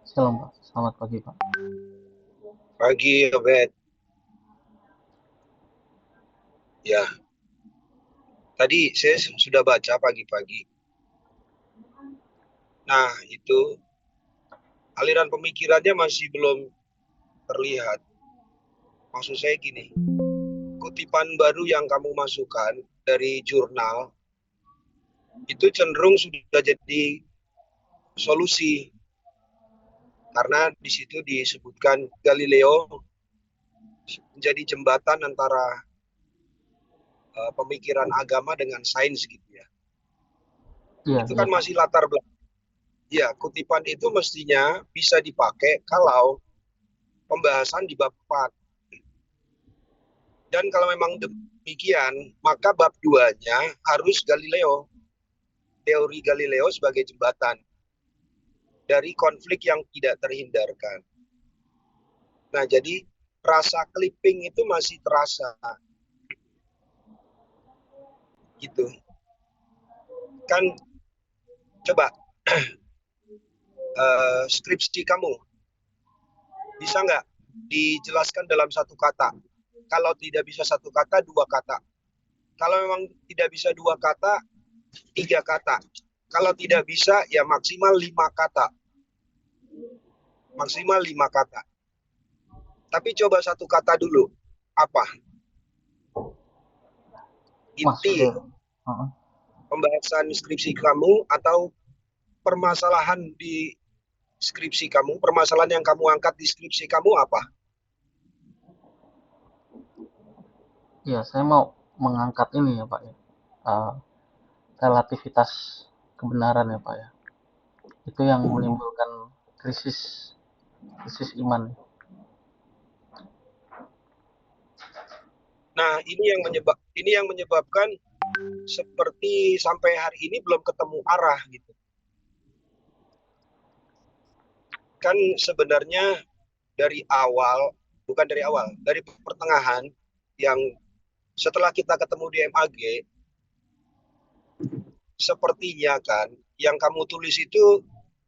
Shalom Pak, selamat pagi Pak. Pagi, Obed. Ya, tadi saya sudah baca pagi-pagi. Nah, itu aliran pemikirannya masih belum terlihat. Maksud saya gini, kutipan baru yang kamu masukkan dari jurnal itu cenderung sudah jadi solusi. Karena di situ disebutkan Galileo menjadi jembatan antara pemikiran agama dengan sains gitu ya. Iya, Itu iya kan Pak. masih latar belakang. Ya, kutipan itu mestinya bisa dipakai kalau pembahasan di bab 4. Dan kalau memang demikian, maka bab 2-nya harus Galileo. Teori Galileo sebagai jembatan dari konflik yang tidak terhindarkan. Nah, jadi rasa clipping itu masih terasa. Gitu. Kan coba skripsi kamu bisa nggak dijelaskan dalam satu kata? Kalau tidak bisa satu kata, dua kata. Kalau memang tidak bisa dua kata, tiga kata. Kalau tidak bisa, ya maksimal 5 kata. Maksimal 5 kata. Tapi coba satu kata dulu. Apa? Maksudnya, Inti heeh. pembahasan skripsi kamu atau permasalahan di skripsi kamu, permasalahan yang kamu angkat di skripsi kamu apa? Ya saya mau mengangkat ini ya Pak ya, eh, relativitas kebenaran ya Pak ya. Itu yang menimbulkan krisis krisis iman. Nah, ini yang menyebabkan seperti sampai hari ini belum ketemu arah gitu. Kan sebenarnya dari awal, bukan dari awal, dari pertengahan yang setelah kita ketemu di MAG, sepertinya kan yang kamu tulis itu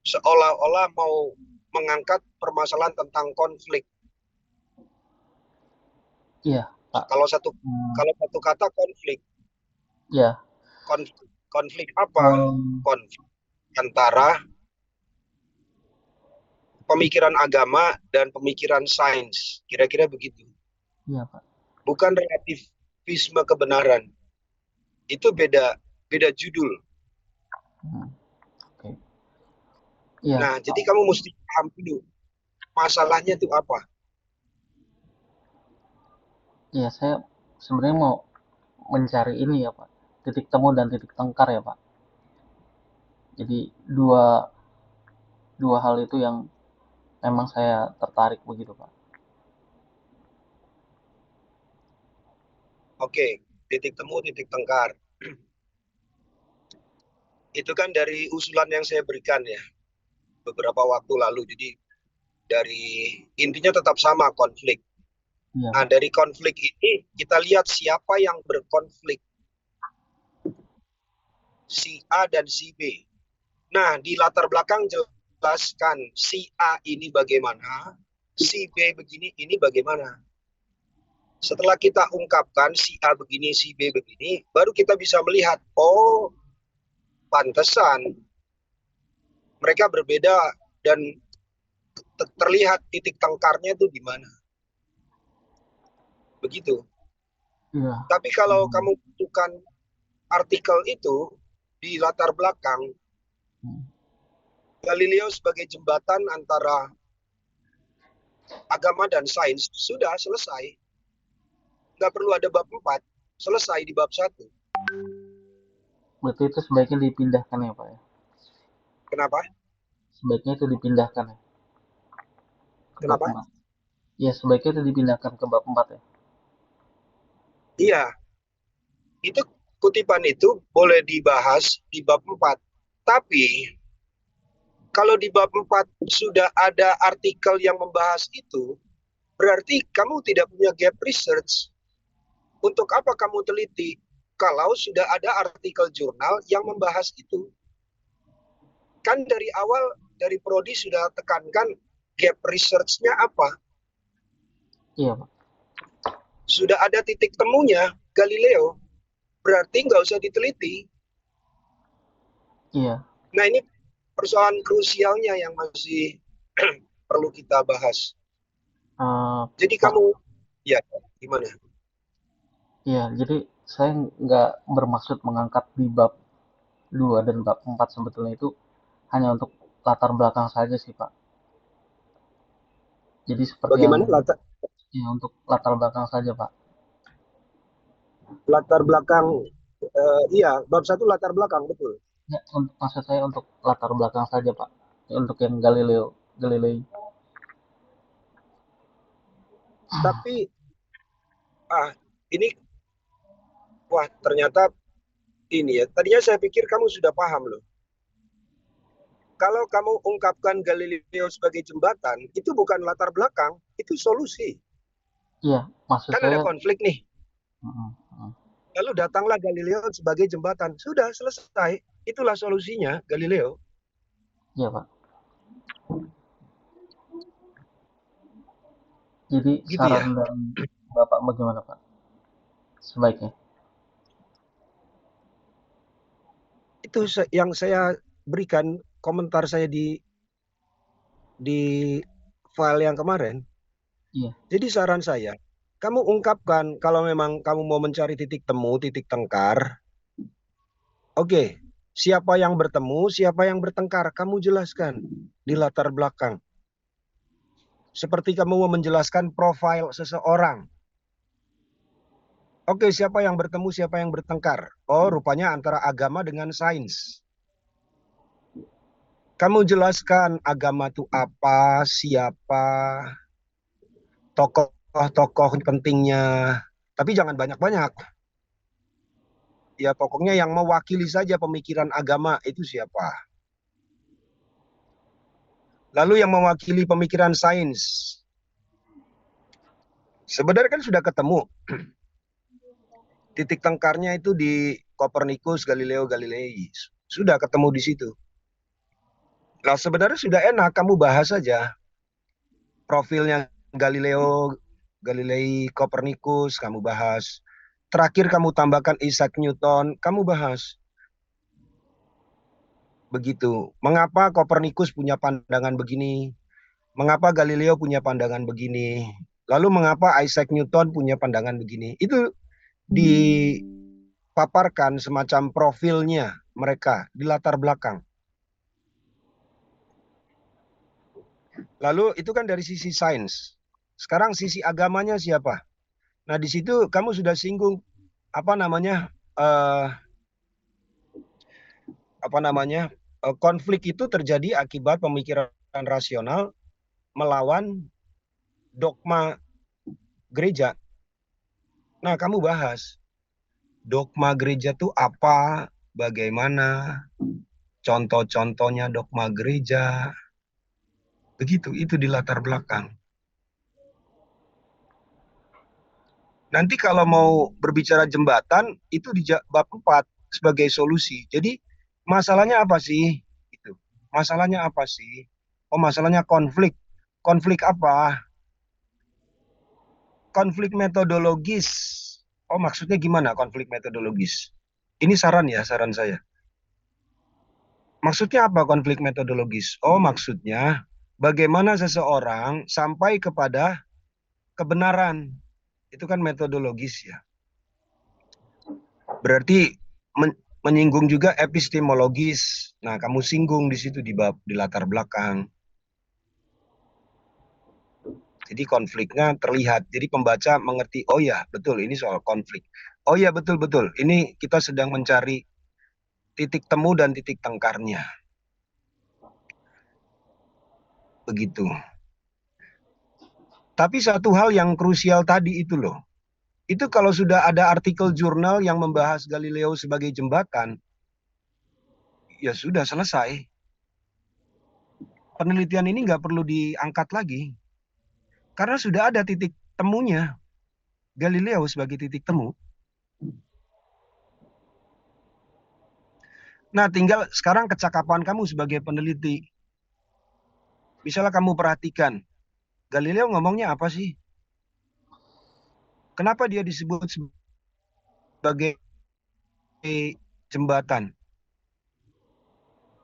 seolah-olah mau mengangkat permasalahan tentang konflik. Iya Pak. Kalau satu Hmm, kalau satu kata konflik, ya, konflik apa? em, Konflik antara pemikiran agama dan pemikiran sains. Kira-kira begitu. iya Pak. Bukan relativisme kebenaran. Itu beda beda judul. Hmm, oke. Iya, Nah, jadi kamu mesti paham dulu masalahnya itu apa. iya saya sebenarnya mau mencari ini ya Pak, titik temu dan titik tengkar ya Pak. Jadi dua dua hal itu yang memang saya tertarik begitu Pak. Oke, titik temu, titik tengkar. Itu kan dari usulan yang saya berikan ya beberapa waktu lalu. Jadi dari intinya tetap sama konflik. Iya Nah, Pak. dari konflik ini kita lihat siapa yang berkonflik, si A dan si B. Nah, di latar belakang jelaskan si A ini bagaimana, si B begini, ini bagaimana. Setelah kita ungkapkan si A begini, si B begini, baru kita bisa melihat, oh, pantesan mereka berbeda dan terlihat titik tengkarnya itu di mana. Begitu. Iya. Tapi kalau Hmm, kamu butuhkan artikel itu di latar belakang, hmm. Galileo sebagai jembatan antara agama dan sains sudah selesai. Nggak perlu ada bab 4, selesai di bab 1. Berarti itu sebaiknya dipindahkan ya Pak ya. Kenapa? Sebaiknya itu dipindahkan ya ke bab Kenapa? 4. Ya, sebaiknya itu dipindahkan ke bab 4 ya. Iya, itu kutipan itu boleh dibahas di bab 4. Tapi kalau di bab 4 sudah ada artikel yang membahas itu, berarti kamu tidak punya gap research. Untuk apa kamu teliti kalau sudah ada artikel jurnal yang membahas itu? Kan dari awal dari Prodi sudah tekankan gap research-nya apa. Iya, Pak. Sudah ada titik temunya Galileo, berarti nggak usah diteliti. Iya. Nah, ini persoalan krusialnya yang masih perlu kita bahas. Jadi Pak, kamu, ya gimana? iya, jadi saya nggak bermaksud mengangkat di bab 2 dan bab 4 sebetulnya itu hanya untuk latar belakang saja sih, Pak. Jadi seperti yang Bagaimana ya, untuk latar belakang saja, Pak. latar belakang? Iya, bab 1 latar belakang, betul. Ya, maksud saya untuk latar belakang saja, Pak. Untuk yang Galilei. Tapi ini wah ternyata ini ya. Tadinya saya pikir kamu sudah paham loh. Kalau kamu ungkapkan Galileo sebagai jembatan, itu bukan latar belakang, itu solusi. Iya, maksud Kan ada saya. konflik nih. Mm, mm. Lalu datanglah Galileo sebagai jembatan. Sudah selesai. Itulah solusinya Galileo. Iya, Pak. Jadi Gitu saran ya. dari Bapak bagaimana, Pak? Sebaiknya. Itu yang saya berikan komentar saya di file yang kemarin. Iya, Jadi saran saya, kamu ungkapkan kalau memang kamu mau mencari titik temu, titik tengkar. Oke, siapa yang bertemu, siapa yang bertengkar, kamu jelaskan di latar belakang. Seperti kamu mau menjelaskan profil seseorang. Oke, siapa yang bertemu, siapa yang bertengkar? Oh, rupanya antara agama dengan sains. Kamu jelaskan agama itu apa, siapa, tokoh-tokoh pentingnya. Tapi jangan banyak-banyak. Ya pokoknya yang mewakili saja pemikiran agama itu siapa. Lalu yang mewakili pemikiran sains. Sebenarnya kan sudah ketemu. Titik tengkarnya itu di Copernicus, Galileo Galilei. Sudah ketemu di situ. Nah sebenarnya sudah enak, kamu bahas saja profilnya Galileo, Galilei, Copernicus, kamu bahas. Terakhir kamu tambahkan Isaac Newton, kamu bahas. Begitu. Mengapa Copernicus punya pandangan begini? Mengapa Galileo punya pandangan begini? Lalu mengapa Isaac Newton punya pandangan begini? Itu dipaparkan semacam profilnya mereka di latar belakang. Lalu itu kan dari sisi sains. Sekarang sisi agamanya siapa? Nah, di situ kamu sudah singgung apa namanya? eh, konflik itu terjadi akibat pemikiran rasional melawan dogma gereja. Nah, kamu bahas dogma gereja itu apa, bagaimana, contoh-contohnya dogma gereja. Begitu, itu di latar belakang. Nanti kalau mau berbicara jembatan, itu di bab 4 sebagai solusi. Jadi, masalahnya apa sih? Itu. Masalahnya apa sih? Oh, masalahnya konflik. Konflik apa? Konflik metodologis. Oh, maksudnya gimana konflik metodologis? Ini saran ya, saran saya. Maksudnya apa konflik metodologis? Oh, maksudnya bagaimana seseorang sampai kepada kebenaran. Itu kan metodologis ya. Berarti menyinggung juga epistemologis. Nah, kamu singgung di situ di bab di latar belakang. Jadi konfliknya terlihat. Jadi pembaca mengerti, oh ya, betul ini soal konflik. Oh ya, betul-betul. Ini kita sedang mencari titik temu dan titik tengkarnya. Begitu. Tapi satu hal yang krusial tadi itu loh. Itu kalau sudah ada artikel jurnal yang membahas Galileo sebagai jembatan, ya sudah selesai. Penelitian ini nggak perlu diangkat lagi. Karena sudah ada titik temunya. Galileo sebagai titik temu. Nah, tinggal sekarang kecakapan kamu sebagai peneliti. Misalnya kamu perhatikan, Galileo ngomongnya apa sih? Kenapa dia disebut sebagai jembatan?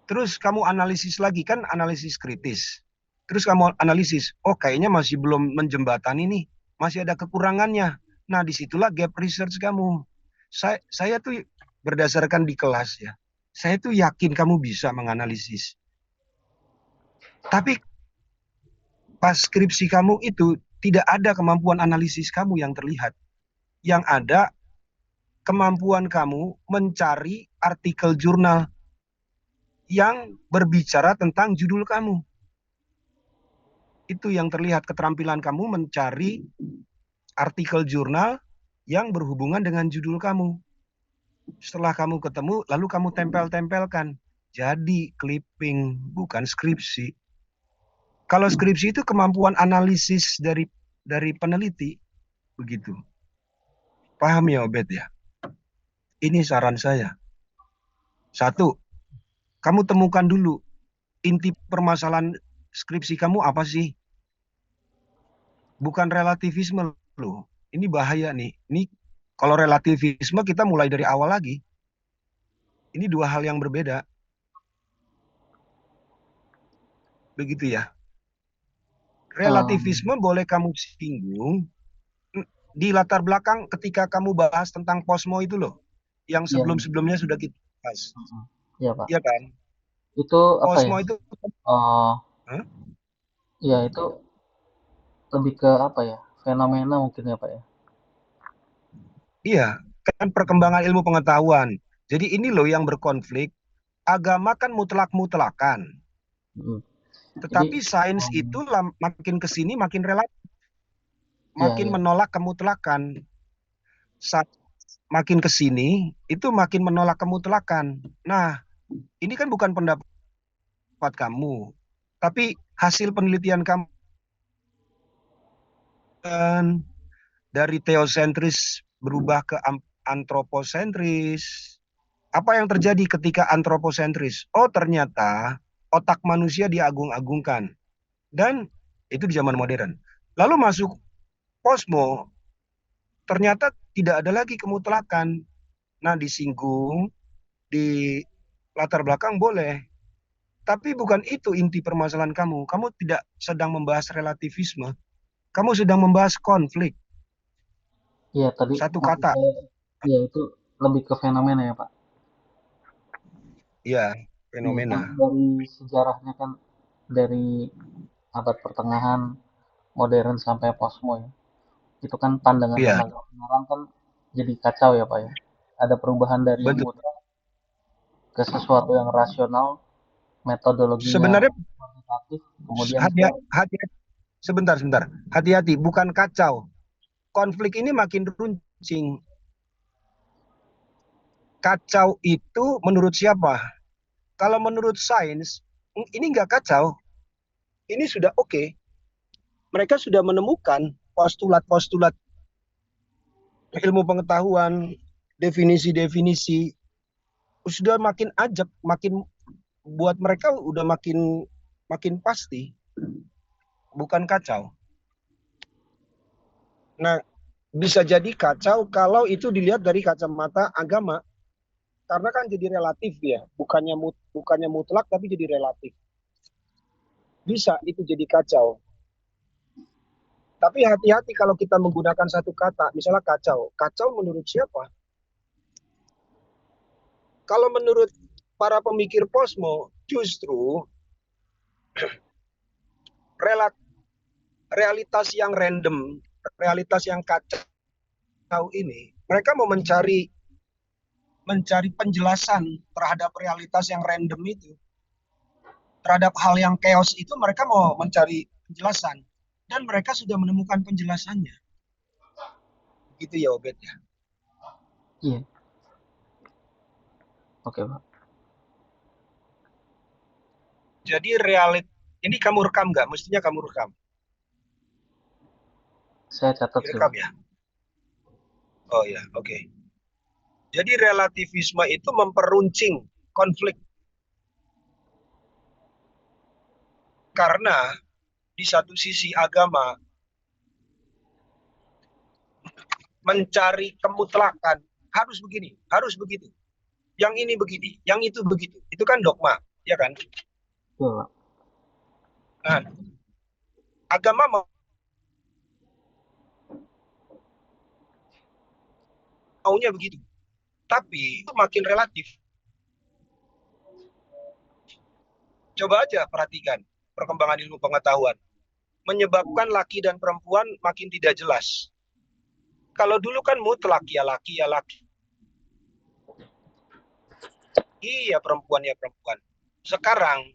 Terus kamu analisis lagi, kan analisis kritis. Terus kamu analisis, oh kayaknya masih belum menjembatani nih, masih ada kekurangannya. Nah, disitulah gap research kamu. Saya tuh berdasarkan di kelas ya, saya tuh yakin kamu bisa menganalisis. Tapi pas skripsi kamu itu tidak ada kemampuan analisis kamu yang terlihat. Yang ada kemampuan kamu mencari artikel jurnal yang berbicara tentang judul kamu. Itu yang terlihat, keterampilan kamu mencari artikel jurnal yang berhubungan dengan judul kamu. Setelah kamu ketemu, lalu kamu tempel-tempelkan. Jadi clipping, bukan skripsi. Kalau skripsi itu kemampuan analisis dari peneliti, begitu. Paham ya, Obed ya? Ini saran saya. Satu, kamu temukan dulu inti permasalahan skripsi kamu apa sih? Bukan relativisme loh. Ini bahaya nih. Ini kalau relativisme kita mulai dari awal lagi. Ini dua hal yang berbeda. Begitu ya. Relativisme boleh kamu singgung di latar belakang ketika kamu bahas tentang posmo itu loh. Yang Iya, sebelum-sebelumnya sudah kita bahas. iya Pak. Iya kan? Itu apa ya? Posmo itu, eh huh? ya itu lebih ke apa ya? Fenomena mungkin ya Pak ya. Iya, kan perkembangan ilmu pengetahuan. Jadi ini loh yang berkonflik. Agama kan mutlak-mutlakan. Mm. Jadi, Tetapi sains um, itu makin ke sini makin relatif, ya makin ya menolak kemutlakan. Makin ke sini itu makin menolak kemutlakan. Nah, ini kan bukan pendapat kamu, tapi hasil penelitian kamu kan dari teosentris berubah ke antroposentris. Apa yang terjadi ketika antroposentris? Oh, ternyata otak manusia diagung-agungkan. Dan itu di zaman modern. Lalu masuk posmo, ternyata tidak ada lagi kemutlakan. Nah, disinggung, di latar belakang boleh. Tapi bukan itu inti permasalahan kamu. Kamu tidak sedang membahas relativisme. Kamu sedang membahas konflik. ya tadi Satu maksud kata. saya ya itu lebih ke fenomena ya Pak. Ya, Iya kan fenomena. dari sejarahnya kan dari abad pertengahan modern sampai posmo ya. Itu kan pandangan Iya, tenaga pengarang kan jadi kacau ya Pak ya. Ada perubahan dari yang betul. mutlak ke sesuatu yang rasional, metodologinya Sebenarnya kuantitatif, kemudian hati, ke hati, sebentar. Hati-hati, bukan kacau. Konflik ini makin runcing. Kacau itu menurut siapa? Kalau menurut sains, ini nggak kacau. Ini sudah oke. Mereka sudah menemukan postulat-postulat ilmu pengetahuan, definisi-definisi, sudah makin ajak, makin buat mereka udah makin makin pasti, bukan kacau. Nah, bisa jadi kacau kalau itu dilihat dari kacamata agama, karena kan jadi relatif ya, bukannya mutlak tapi jadi relatif. Bisa itu jadi kacau. Tapi hati-hati kalau kita menggunakan satu kata, misalnya kacau. Kacau menurut siapa? Kalau menurut para pemikir posmo, justru realitas yang random, realitas yang kacau ini, mereka mau mencari penjelasan terhadap realitas yang random itu, terhadap hal yang chaos itu mereka mau mencari penjelasan, dan mereka sudah menemukan penjelasannya. Gitu ya, Obed ya. iya, oke Pak. Jadi ini kamu rekam nggak? Mestinya kamu rekam. Saya catat sih Direkam Pak. ya. Oh ya, oke. Jadi relativisme itu memperuncing konflik. Karena di satu sisi agama mencari kemutlakan, harus begini, harus begitu. Yang ini begini, yang itu begitu. Itu kan dogma, ya kan? Betul, Pak. Nah, agama maunya begitu. Tapi itu makin relatif. Coba aja perhatikan perkembangan ilmu pengetahuan. Menyebabkan laki dan perempuan makin tidak jelas. Kalau dulu kan mutlak, ya laki, ya laki. Iya, perempuan, ya perempuan. Sekarang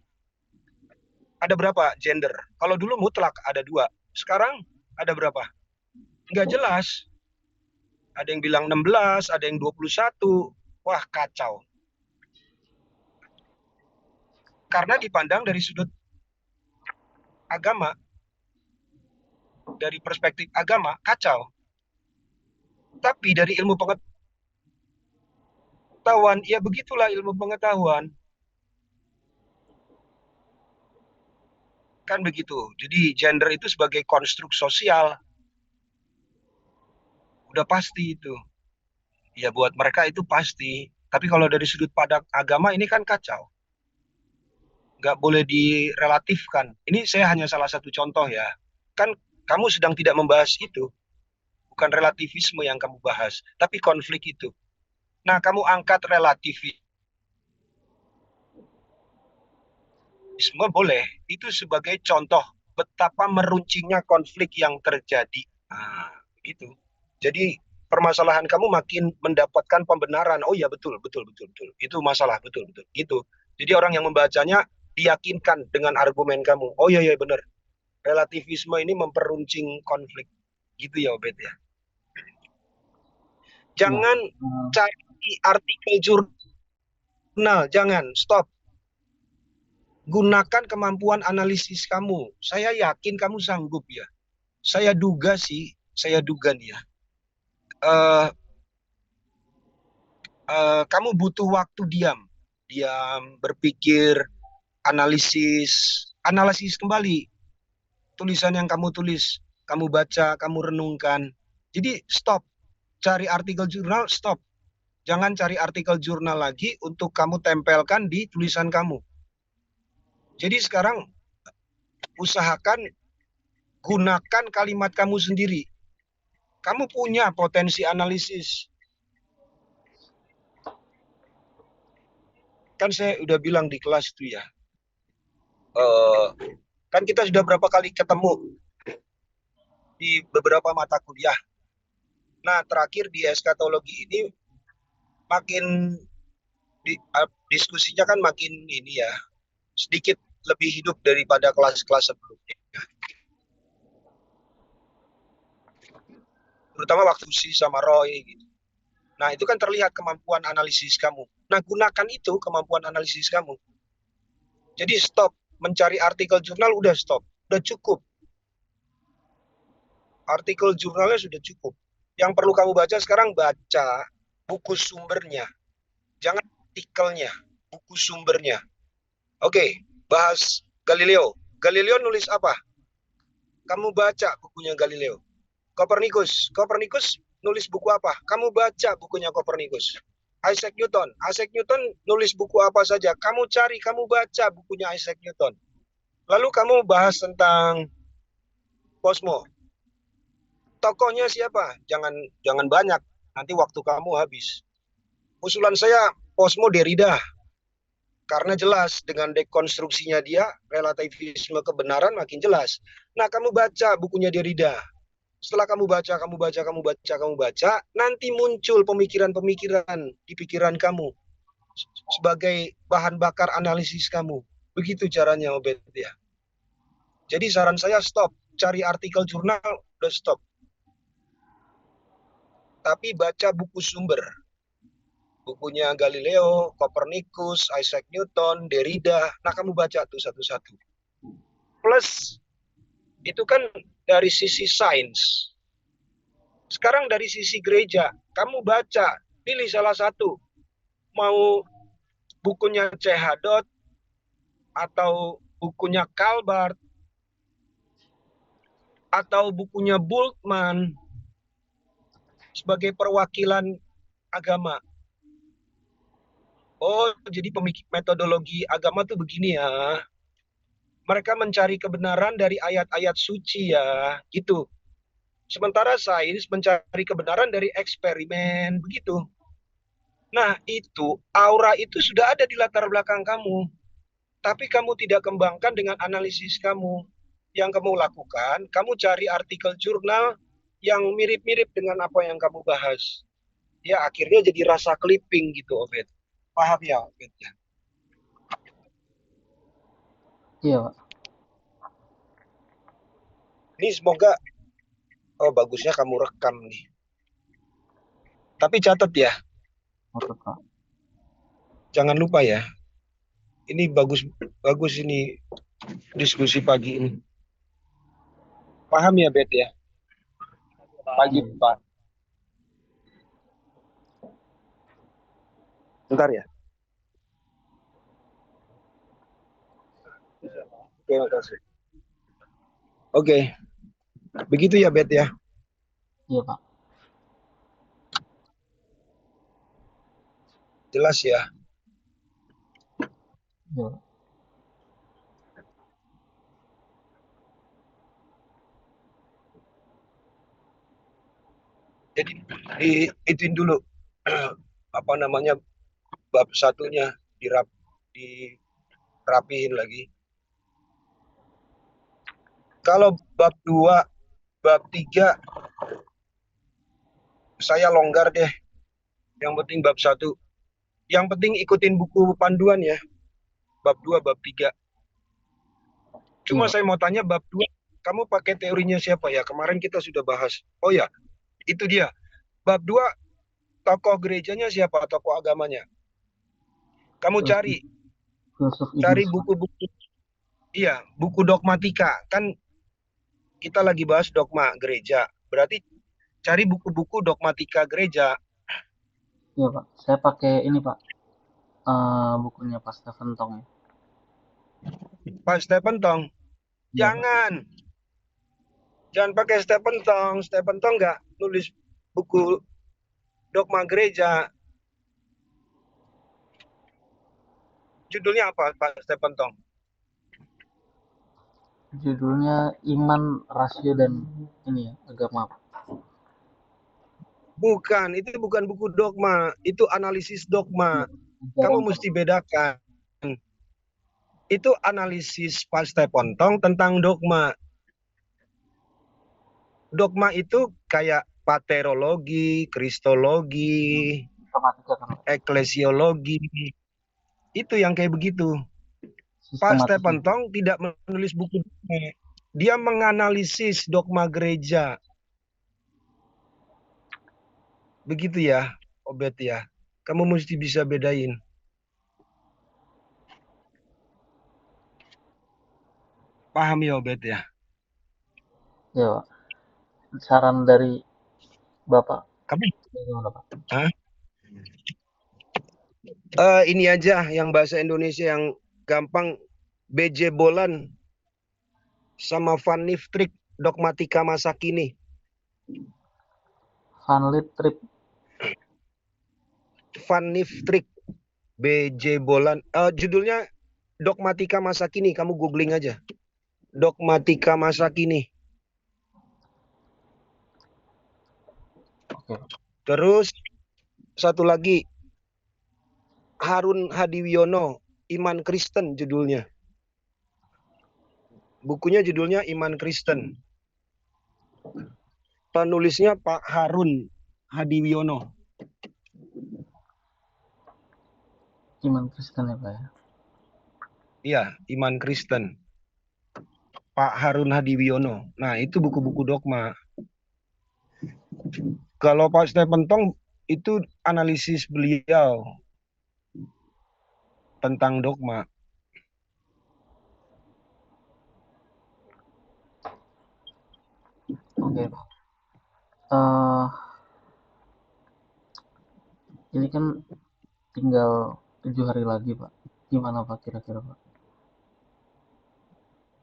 ada berapa gender? Kalau dulu mutlak ada 2. Sekarang ada berapa? Nggak jelas. Ada yang bilang 16, ada yang 21. Wah, kacau. Karena dipandang dari sudut agama, dari perspektif agama, kacau. Tapi dari ilmu pengetahuan, ya begitulah ilmu pengetahuan. Kan begitu. Jadi gender itu sebagai konstruk sosial. Udah pasti itu. Ya buat mereka itu pasti. Tapi kalau dari sudut pandang agama ini kan kacau. Nggak boleh direlatifkan. Ini saya hanya salah satu contoh ya. Kan kamu sedang tidak membahas itu. Bukan relativisme yang kamu bahas, tapi konflik itu. Nah, kamu angkat relativisme boleh. Itu sebagai contoh betapa meruncingnya konflik yang terjadi. Nah, itu. Jadi permasalahan kamu makin mendapatkan pembenaran. Oh ya, betul, betul, betul, betul. Itu masalah, betul, betul. Gitu. Jadi orang yang membacanya diyakinkan dengan argumen kamu. Oh iya, iya benar. Relativisme ini memperuncing konflik. Gitu ya, Obed ya. Ya. Jangan cari artikel jurnal, jangan, stop. Gunakan kemampuan analisis kamu. Saya yakin kamu sanggup ya. Saya duga sih, saya duga nih ya. Kamu butuh waktu diam, berpikir, analisis kembali tulisan yang kamu tulis, kamu baca, kamu renungkan. Jadi stop, cari artikel jurnal, stop. Jangan cari artikel jurnal lagi untuk kamu tempelkan di tulisan kamu. Jadi sekarang usahakan gunakan kalimat kamu sendiri. Kamu punya potensi analisis. Kan saya udah bilang di kelas itu ya. Kan kita sudah berapa kali ketemu di beberapa mata kuliah. Nah, terakhir di eskatologi ini makin diskusinya kan makin ini ya, sedikit lebih hidup daripada kelas-kelas sebelumnya. Terutama waktu si sama Roy gitu. Nah, itu kan terlihat kemampuan analisis kamu. Nah, gunakan itu kemampuan analisis kamu. Jadi stop mencari artikel jurnal, udah stop. Udah cukup. Artikel jurnalnya sudah cukup. Yang perlu kamu baca sekarang, baca buku sumbernya. Jangan artikelnya, buku sumbernya. Oke, bahas Galileo. Galileo nulis apa? Kamu baca bukunya Galileo. Kopernikus nulis buku apa? Kamu baca bukunya Kopernikus. Isaac Newton nulis buku apa saja? Kamu cari, kamu baca bukunya Isaac Newton. Lalu kamu bahas tentang Cosmo. Tokohnya siapa? Jangan banyak, nanti waktu kamu habis. Usulan saya Cosmo Derrida. Karena jelas dengan dekonstruksinya dia, relativisme kebenaran makin jelas. Nah, kamu baca bukunya Derrida. Setelah kamu baca, nanti muncul pemikiran-pemikiran di pikiran kamu sebagai bahan bakar analisis kamu. Begitu caranya, Obed ya. Jadi saran saya stop, cari artikel jurnal, udah stop. Tapi baca buku sumber. Bukunya Galileo, Copernicus, Isaac Newton, Derrida. Nah, kamu baca tuh satu-satu. Plus, itu kan dari sisi sains. Sekarang dari sisi gereja, kamu baca, pilih salah satu. Mau bukunya CH. Atau bukunya Calvert, atau bukunya Bultmann sebagai perwakilan agama. Oh, jadi metodologi agama tuh begini ya. Mereka mencari kebenaran dari ayat-ayat suci ya, gitu. Sementara sains mencari kebenaran dari eksperimen, begitu. Nah, itu aura itu sudah ada di latar belakang kamu, tapi kamu tidak kembangkan dengan analisis kamu. Yang kamu lakukan, kamu cari artikel jurnal yang mirip-mirip dengan apa yang kamu bahas. Ya, akhirnya jadi rasa clipping gitu, Obed. Paham ya, Obed? Ya. Iya, Pak. Ini semoga, oh bagusnya kamu rekam nih. Tapi catat ya, Oke, Pak. jangan lupa ya. Ini bagus bagus ini diskusi pagi ini. Paham ya, Bet ya? Pagi, Iya. Pak. Bentar ya. Oke, makasih. Oke, begitu ya, Bet ya. Iya, Pak. Jelas ya. Iya, Pak. Jadi ituin dulu apa namanya bab satunya dirapihin lagi. Kalau bab 2, bab 3 saya longgar deh. Yang penting bab 1. Yang penting ikutin buku panduan ya. Bab 2, bab 3. Iya, Cuma Pak. saya mau tanya bab 2, kamu pakai teorinya siapa ya? Kemarin kita sudah bahas. Oh ya, itu dia. Bab 2, tokoh gerejanya siapa? Tokoh agamanya. Kamu Filsuf, filsuf cari Inggris, Pak. buku-buku. Iya, buku dogmatika. Kan kita lagi bahas dogma gereja. Berarti cari buku-buku dogmatika gereja. Iya, Pak. Saya pakai ini, Pak. Bukunya Pak Stephen Tong ya. Pak Stephen Tong, Iya, Pak. jangan pakai Stephen Tong. Stephen Tong nggak nulis buku dogma gereja. Judulnya apa, Pak Stephen Tong? Judulnya Iman, Rasio, dan ini ya, Agama, Pak. Bukan, itu bukan buku dogma, itu analisis Iya, dogma. Kamu ajaran mesti bedakan. Itu analisis Pak Stephen Tong tentang dogma. Dogma itu kayak paterologi, kristologi, sistematika kan, Pak. eklesiologi. Itu yang kayak begitu. Pak Sistematika. Stephen Tong tidak menulis buku dogma. Dia menganalisis dogma gereja. Begitu ya, Obed ya. Kamu mesti bisa bedain. Paham ya, Obed ya? Iya, Pak. Saran dari Bapak Kamu bagaimana, Pak? Hah? Ini aja yang bahasa Indonesia yang gampang. BJ Bolan sama Van Niftrik dogmatika masa kini. Van Lit Trip. Van Niftrik, BJ Bolan. Judulnya dogmatika masa kini. Kamu googling aja. Dogmatika masa kini. Oke, Pak. Terus satu lagi, Harun Hadiwiono, Iman Kristen judulnya. Bukunya judulnya Iman Kristen. Penulisnya Pak Harun Hadiwiono. Iman Kristen ya, Pak ya. Iya, Iman Kristen. Pak Harun Hadiwiono. Nah, itu buku-buku dogma. Kalau Pak Stephen Tong itu analisis beliau tentang dogma. Oke, Pak. Eh, ini kan tinggal 7 hari lagi, Pak. Gimana, Pak, kira-kira, Pak?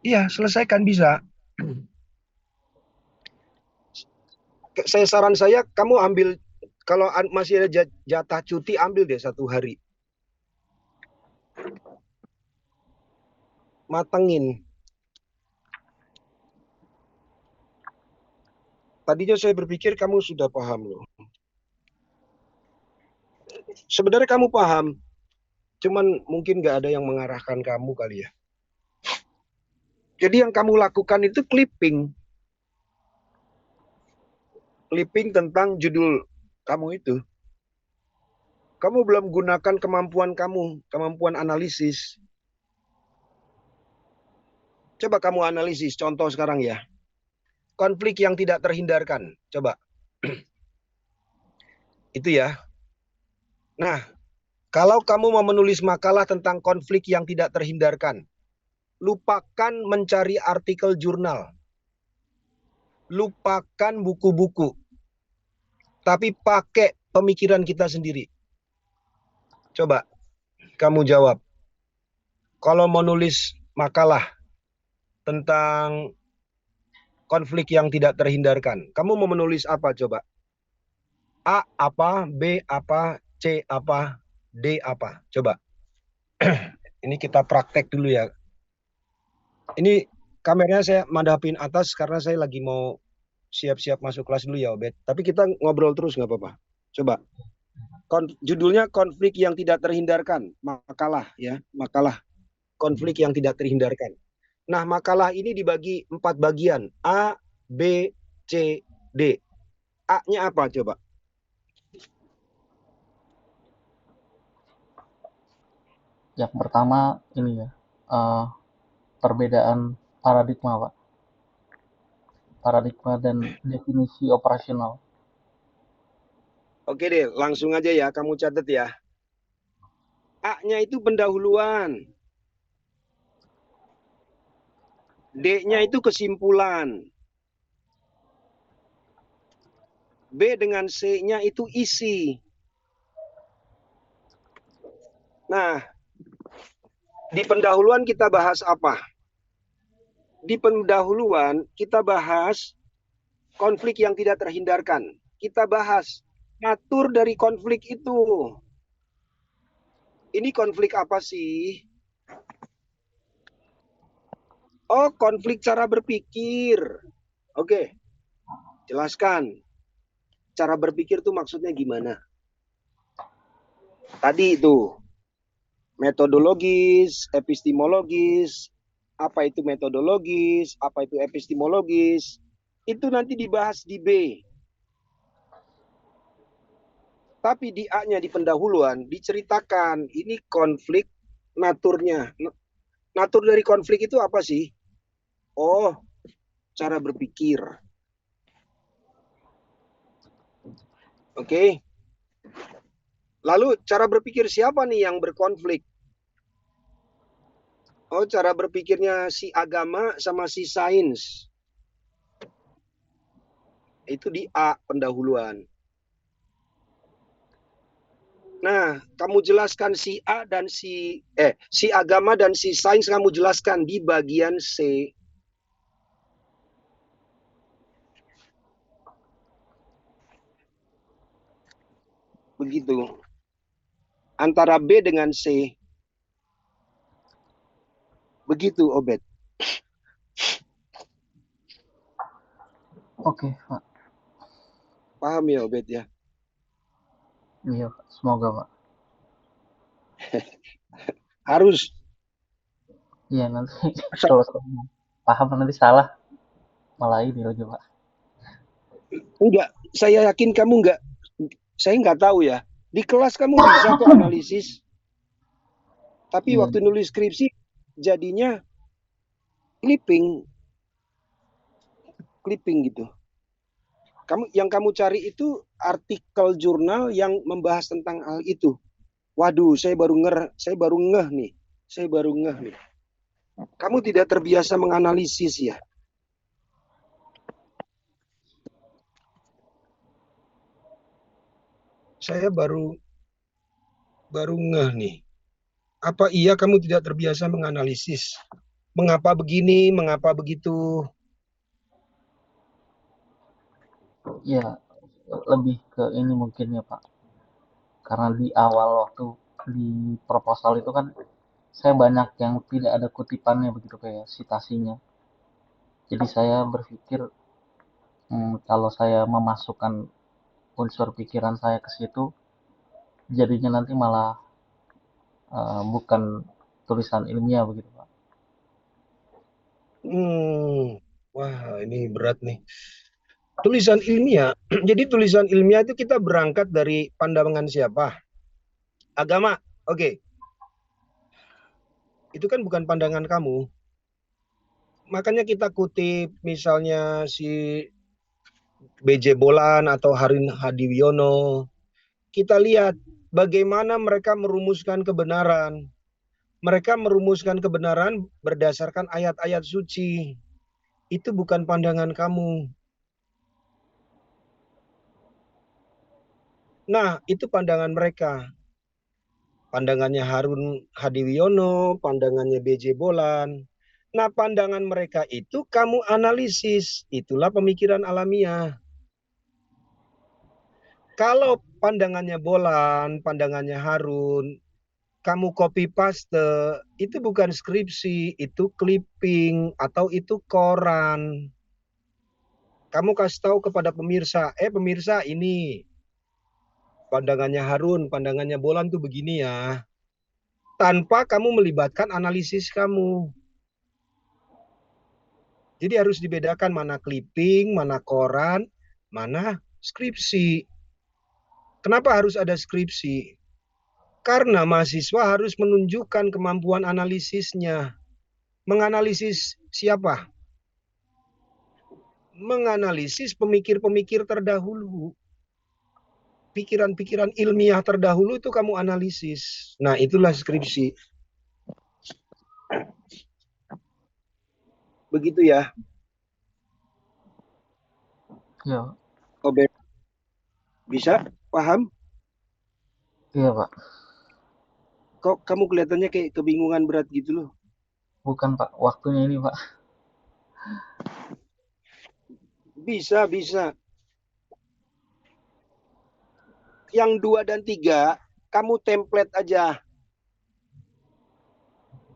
Iya, selesaikan bisa. Saran saya, kamu ambil, kalau masih ada jatah cuti, ambil deh 1 hari. Matengin. Tadinya saya berpikir kamu sudah paham loh. Sebenarnya kamu paham, cuman mungkin nggak ada yang mengarahkan kamu kali ya. Jadi yang kamu lakukan itu clipping. Clipping tentang judul kamu itu. Kamu belum gunakan kemampuan kamu, kemampuan analisis. Coba kamu analisis, contoh sekarang ya. Konflik yang tidak terhindarkan. Coba. Itu ya. Nah, kalau kamu mau menulis makalah tentang konflik yang tidak terhindarkan, lupakan mencari artikel jurnal. Lupakan buku-buku. Tapi pakai pemikiran kita sendiri. Coba kamu jawab. Kalau mau nulis makalah tentang konflik yang tidak terhindarkan, kamu mau menulis apa coba? A apa, B apa, C apa, D apa? Coba. Ini kita praktek dulu ya. Ini kameranya saya madapin atas karena saya lagi mau siap-siap masuk kelas dulu ya, Obed. Tapi kita ngobrol terus nggak apa-apa. Coba. Judulnya konflik yang tidak terhindarkan. Makalah ya, makalah konflik yang tidak terhindarkan. Nah, makalah ini dibagi 4 bagian. A, B, C, D. A-nya apa coba? Yang pertama ini ya, perbedaan paradigma, Pak. Paradigma dan definisi operasional. Oke deh, langsung aja ya, kamu catat ya. A-nya itu pendahuluan. D-nya itu kesimpulan. B dengan C-nya itu isi. Nah, di pendahuluan kita bahas apa? Di pendahuluan kita bahas konflik yang tidak terhindarkan. Kita bahas natur dari konflik itu. Ini konflik apa sih? Oh, konflik cara berpikir. Oke, jelaskan. Cara berpikir itu maksudnya gimana? Tadi itu, metodologis, epistemologis, apa itu metodologis, apa itu epistemologis, itu nanti dibahas di B. Tapi di A-nya, di pendahuluan, diceritakan ini konflik naturnya. Natur dari konflik itu apa sih? Oh, cara berpikir. Oke. Lalu cara berpikir siapa nih yang berkonflik? Oh, cara berpikirnya si agama sama si sains. Itu di A, pendahuluan. Nah, kamu jelaskan si A dan si agama dan si sains kamu jelaskan di bagian C. Begitu. Antara B dengan C. Begitu, Obed. Oke, Pak. Paham ya, Obed ya? Iya, Pak. Semoga, Pak. Harus. Iya, nanti kalau paham nanti salah. Malah ini lagi, Pak. Enggak, saya yakin kamu enggak. Saya enggak tahu ya. Di kelas kamu bisa kok analisis. Tapi Iya, waktu nulis skripsi jadinya clipping gitu. Yang kamu cari itu artikel jurnal yang membahas tentang hal itu. Waduh, saya baru ngeh nih. Kamu tidak terbiasa menganalisis ya? Saya baru ngeh nih. Apa iya kamu tidak terbiasa menganalisis? Mengapa begini, mengapa begitu? Ya, lebih ke ini mungkin ya Pak. Karena di awal waktu di proposal itu kan saya banyak yang tidak ada kutipannya begitu kayak citasinya. Jadi saya berpikir kalau saya memasukkan unsur pikiran saya ke situ, jadinya nanti malah bukan tulisan ilmiah begitu Pak. Hmm, wah ini berat nih. Tulisan ilmiah, jadi tulisan ilmiah itu kita berangkat dari pandangan siapa? Agama, oke. Itu kan bukan pandangan kamu. Makanya kita kutip misalnya si BJ Bolan atau Harin Hadiwiono. Kita lihat bagaimana mereka merumuskan kebenaran. Mereka merumuskan kebenaran berdasarkan ayat-ayat suci. Itu bukan pandangan kamu. Nah, itu pandangan mereka. Pandangannya Harun Hadiwiono, pandangannya BJ Bolan. Nah, pandangan mereka itu kamu analisis. Itulah pemikiran alamiah. Kalau pandangannya Bolan, pandangannya Harun, kamu copy paste, itu bukan skripsi, itu clipping atau itu koran. Kamu kasih tahu kepada pemirsa, pemirsa ini pandangannya Harun, pandangannya Bolan tuh begini ya. Tanpa kamu melibatkan analisis kamu. Jadi harus dibedakan mana clipping, mana koran, mana skripsi. Kenapa harus ada skripsi? Karena mahasiswa harus menunjukkan kemampuan analisisnya. Menganalisis siapa? Menganalisis pemikir-pemikir terdahulu. Pikiran-pikiran ilmiah terdahulu itu kamu analisis. Nah, itulah skripsi. Begitu ya. Ya, Obe, bisa paham? iya Pak. Kok kamu kelihatannya kayak kebingungan berat gitu loh. Bukan Pak, waktunya ini Pak. Bisa, bisa. Yang 2 dan 3, kamu template aja.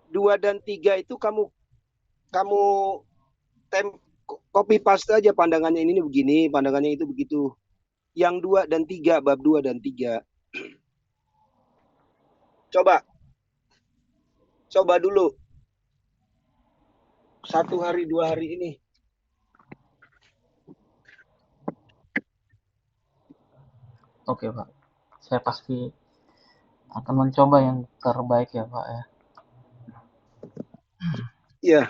2 dan 3 itu kamu kamu tem copy paste aja pandangannya ini begini, pandangannya itu begitu. Yang 2 dan 3, bab 2 dan 3. Coba, coba dulu. 1 hari, 2 hari ini. Oke Pak. Saya pasti akan mencoba yang terbaik ya Pak ya. Iya,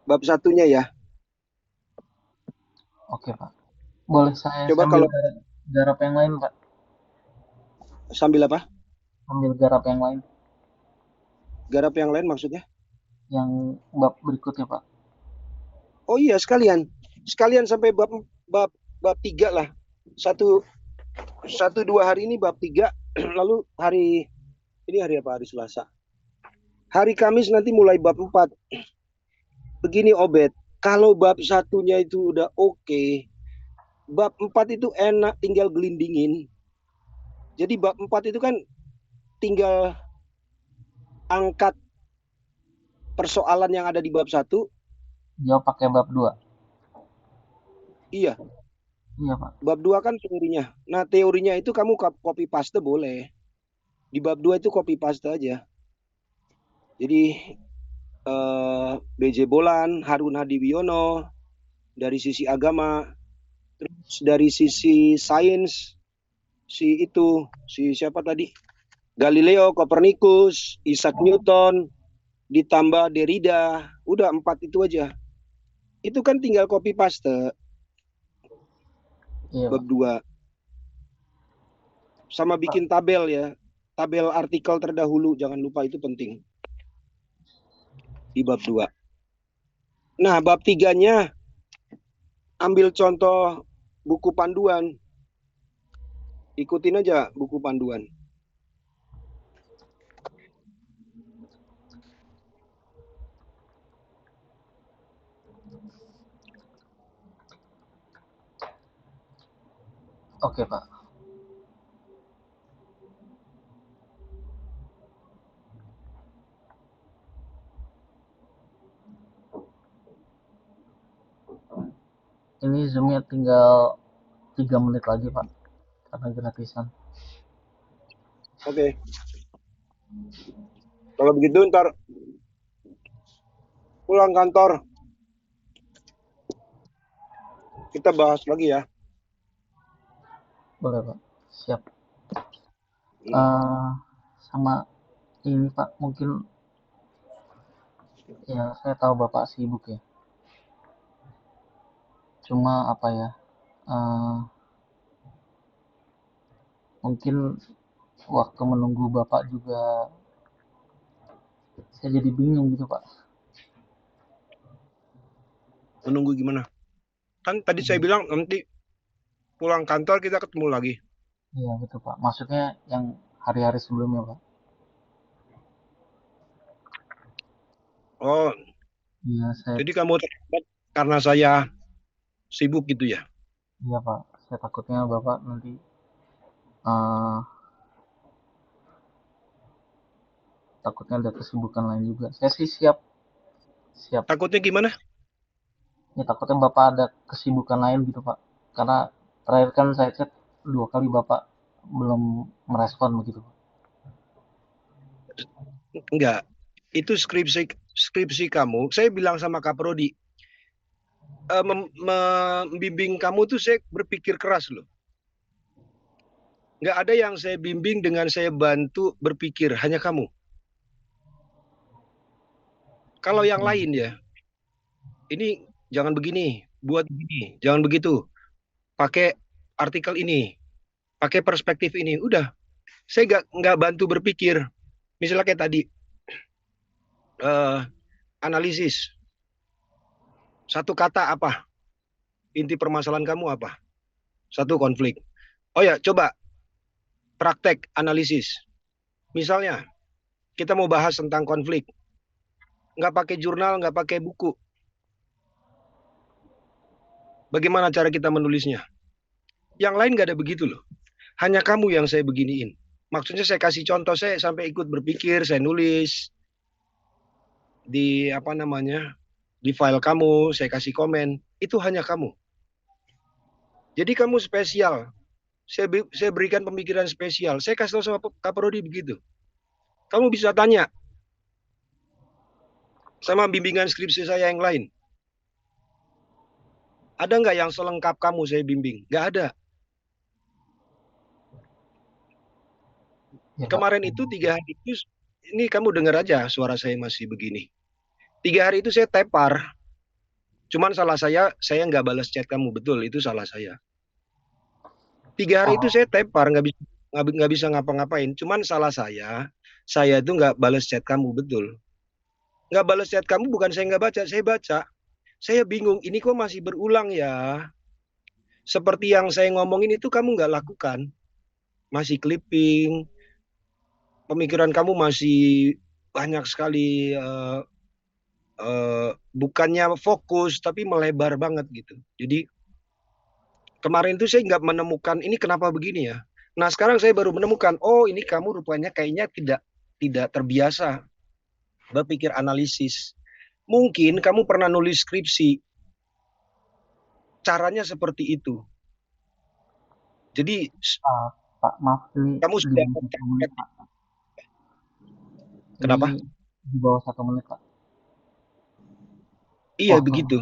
bab satunya ya. Oke Pak. Boleh saya Coba sambil kalau garap yang lain Pak? sambil apa? Sambil garap yang lain. Garap yang lain maksudnya? Yang bab berikutnya Pak. Oh iya, sekalian. Sekalian sampai bab bab bab 3 lah. Satu 1 2 hari ini bab 3. Lalu ini hari apa? Hari Selasa. Hari Kamis nanti mulai bab 4. Begini Obed, kalau bab satunya itu udah oke, bab 4 itu enak tinggal gelindingin. Jadi bab 4 itu kan tinggal angkat persoalan yang ada di bab 1. Jawab pakai bab 2. Iya, Iya Pak. bab 2 kan teorinya. Nah, teorinya itu kamu copy paste boleh. Di bab 2 itu copy paste aja. Jadi BJ Bolan, Harun Hadiwiono dari sisi agama, terus dari sisi sains si siapa tadi? Galileo, Copernicus, Isaac Newton, ditambah Derrida, udah 4 itu aja. Itu kan tinggal copy paste Iya bab Pak. 2. Sama Pak, bikin tabel ya. Tabel artikel terdahulu, jangan lupa itu penting di bab 2. Nah, bab 3-nya ambil contoh buku panduan. Ikutin aja buku panduan. Oke, Pak. Ini zoomnya tinggal 3 menit lagi, Pak, karena gratisan. Oke. Kalau begitu ntar pulang kantor kita bahas lagi ya. Boleh, Pak. Siap. Hmm. Sama ini, Pak, mungkin ya saya tahu Bapak sibuk ya. Cuma apa ya? eh, Mungkin waktu menunggu Bapak juga saya jadi bingung gitu, Pak. Menunggu gimana? Kan tadi saya bilang nanti pulang kantor kita ketemu lagi. Iya, gitu, Pak. Maksudnya yang hari-hari sebelumnya, Pak. Oh, Iya, jadi kamu terlambat karena saya sibuk gitu ya? iya, Pak. Saya takutnya Bapak nanti eh takutnya ada kesibukan lain juga. Saya sih siap, siap. Takutnya gimana? Ya takutnya Bapak ada kesibukan lain gitu, Pak. Karena terakhir kan saya chat 2 kali Bapak belum merespon begitu, Pak. Enggak. Itu skripsi skripsi kamu. Saya bilang sama Kak Prodi, membimbing kamu tuh saya berpikir keras loh. Nggak ada yang saya bimbing dengan saya bantu berpikir, hanya kamu. Kalau yang Iya, lain ya, ini jangan begini, buat begini, jangan begitu, pakai artikel ini, pakai perspektif ini. Udah, saya nggak bantu berpikir. Misalnya kayak tadi, eh, analisis. Satu kata apa? Inti permasalahan kamu apa? Satu konflik. Oh ya, coba praktek analisis. Misalnya, kita mau bahas tentang konflik. Nggak pakai jurnal, nggak pakai buku. Bagaimana cara kita menulisnya? Yang lain nggak ada begitu loh. Hanya kamu yang saya beginiin. Maksudnya saya kasih contoh, saya sampai ikut berpikir, saya nulis di apa namanya, di file kamu, saya kasih komen. Itu hanya kamu. Jadi kamu spesial. Saya berikan pemikiran spesial. Saya kasih tahu sama Kak Prodi begitu. Kamu bisa tanya sama bimbingan skripsi saya yang lain. Ada nggak yang selengkap kamu saya bimbing? Nggak ada. iya, Pak. Kemarin itu 3 hari itu, ini kamu dengar aja suara saya masih begini. 3 hari itu saya tepar. Cuman salah saya nggak balas chat kamu, betul itu salah saya. 3 hari itu Oh, saya tepar, nggak bisa ngapa-ngapain. Cuman salah saya itu nggak balas chat kamu, betul. Nggak balas chat kamu bukan saya nggak baca, saya baca. Saya bingung, ini kok masih berulang ya? Seperti yang saya ngomongin itu kamu nggak lakukan. Masih clipping, pemikiran kamu masih banyak sekali, bukannya fokus tapi melebar banget gitu. Jadi kemarin tuh saya nggak menemukan ini kenapa begini ya. Nah sekarang saya baru menemukan, oh ini kamu rupanya kayaknya tidak tidak terbiasa berpikir analisis. Mungkin kamu pernah nulis skripsi, caranya seperti itu. Jadi Pak, maaf ini kamu di sudah bawah 1 menit, Pak. Ini kenapa? di bawah 1 menit, Pak. Iya Waktu begitu.